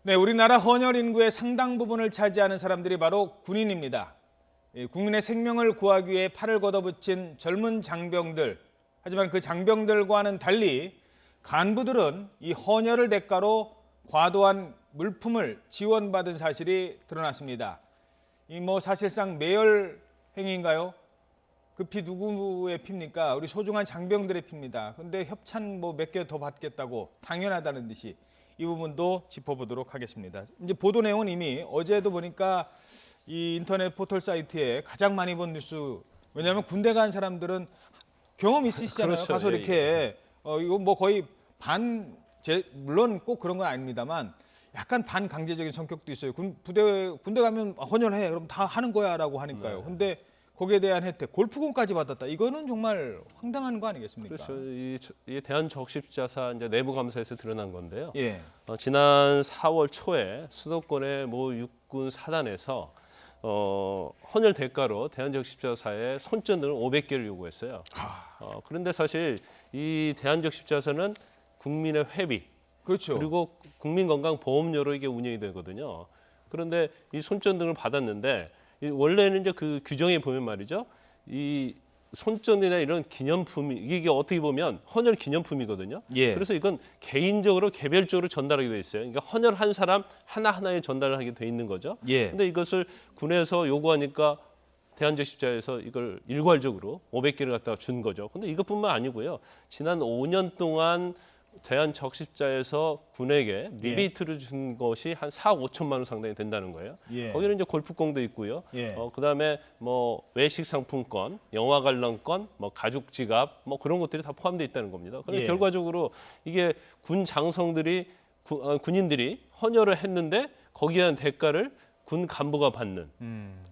네, 우리나라 헌혈 인구의 상당 부분을 차지하는 사람들이 바로 군인입니다. 국민의 생명을 구하기 위해 팔을 걷어붙인 젊은 장병들. 하지만 그 장병들과는 달리 간부들은 이 헌혈을 대가로 과도한 물품을 지원받은 사실이 드러났습니다. 이 사실상 매열 행위인가요? 그 피 누구의 피입니까? 우리 소중한 장병들의 피입니다. 그런데 협찬 몇 개 더 받겠다고 당연하다는 듯이 이 부분도 짚어보도록 하겠습니다. 이제 보도 내용은 이미 어제도 보니까 이 인터넷 포털 사이트에 가장 많이 본 뉴스. 왜냐하면 군대 간 사람들은 경험 있으시잖아요. 그렇죠. 가서 예, 이렇게 이거 거의 물론 꼭 그런 건 아닙니다만 약간 반강제적인 성격도 있어요. 군대 가면 헌혈해. 그럼 다 하는 거야라고 하니까요. 네. 근데 거기에 대한 혜택, 골프공까지 받았다. 이거는 정말 황당한 거 아니겠습니까? 그렇죠. 이 대한적십자사 이제 내부 감사에서 드러난 건데요. 예. 지난 4월 초에 수도권의 모 육군 사단에서 헌혈 대가로 대한적십자사에 손전등을 500개를 요구했어요. 그런데 사실 이 대한적십자사는 국민의 회비, 그렇죠. 그리고 국민건강보험료로 이게 운영이 되거든요. 그런데 이 손전등을 받았는데 원래는 이제 그 규정에 보면 말이죠. 이 손전이나 이런 기념품이 이게 어떻게 보면 헌혈 기념품이거든요. 예. 그래서 이건 개인적으로 개별적으로 전달하게 돼 있어요. 그러니까 헌혈한 사람 하나하나에 전달을 하게 돼 있는 거죠. 예. 근데 이것을 군에서 요구하니까 대한적십자에서 이걸 일괄적으로 500개를 갖다가 준 거죠. 근데 이것뿐만 아니고요. 지난 5년 동안 대한적십자에서 군에게 리베이트를 준 것이 한 4억 5천만 원 상당이 된다는 거예요. 예. 거기는 이제 골프공도 있고요. 예. 그다음에 외식 상품권, 영화 관람권, 가죽 지갑, 그런 것들이 다 포함되어 있다는 겁니다. 그런데 예. 결과적으로 이게 군 장성들이 군인들이 헌혈을 했는데 거기에 대한 대가를 군 간부가 받는.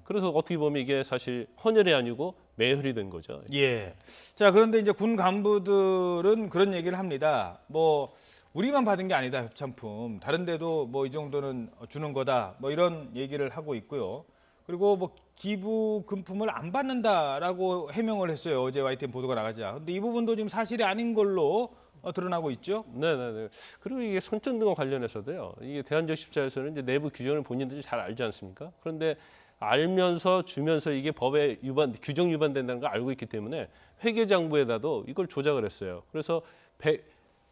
그래서 어떻게 보면 이게 사실 헌혈이 아니고 매혈이 된 거죠. 예. 자, 그런데 이제 군 간부들은 그런 얘기를 합니다. 우리만 받은 게 아니다, 협찬품. 다른 데도 이 정도는 주는 거다. 이런 얘기를 하고 있고요. 그리고 기부 금품을 안 받는다라고 해명을 했어요. 어제 YTN 보도가 나가자. 근데 이 부분도 지금 사실이 아닌 걸로 드러나고 있죠. 네네네. 그리고 이게 손전등과 관련해서도요. 이게 대한적십자에서는 이제 내부 규정을 본인들이 잘 알지 않습니까? 그런데 알면서 주면서 이게 법에 규정 위반된다는 걸 알고 있기 때문에 회계장부에다도 이걸 조작을 했어요. 그래서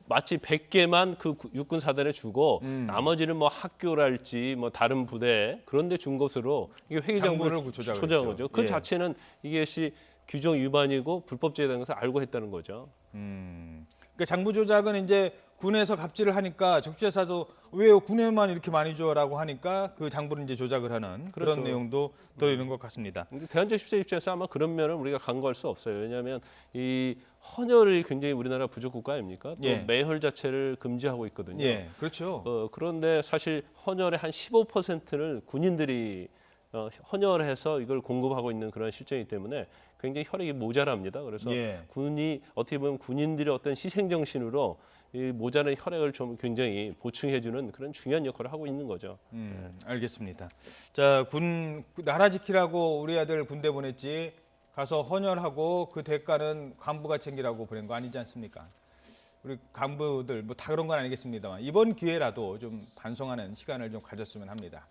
마치 100개만 그 육군 사단에 주고 나머지는 학교랄지 다른 부대 그런 데 준 것으로 이게 회계장부를 조작한 거죠. 그 예. 자체는 이것이 규정 위반이고 불법죄에 것을 알고 했다는 거죠. 그러니까 장부 조작은 이제 군에서 갑질을 하니까 적십자사도 왜 군에만 이렇게 많이 줘라고 하니까 그 장부를 이제 조작을 하는 그렇죠. 그런 내용도 들어있는 것 같습니다. 근데 대한적십자 입장에서 아마 그런 면을 우리가 간과할 수 없어요. 왜냐하면 이 헌혈이 굉장히 우리나라 부족 국가 아닙니까? 또 예. 매혈 자체를 금지하고 있거든요. 예, 그렇죠. 그런데 사실 헌혈의 한 15%를 군인들이 헌혈해서 이걸 공급하고 있는 그런 실정이기 때문에 굉장히 혈액이 모자랍니다. 그래서 예. 군이 어떻게 보면 군인들의 어떤 희생 정신으로 이 모자란 혈액을 좀 굉장히 보충해주는 그런 중요한 역할을 하고 있는 거죠. 알겠습니다. 자, 나라 지키라고 우리 아들 군대 보냈지 가서 헌혈하고 그 대가는 간부가 챙기라고 보낸 거 아니지 않습니까? 우리 간부들 다 그런 건 아니겠습니다만 이번 기회라도 좀 반성하는 시간을 좀 가졌으면 합니다.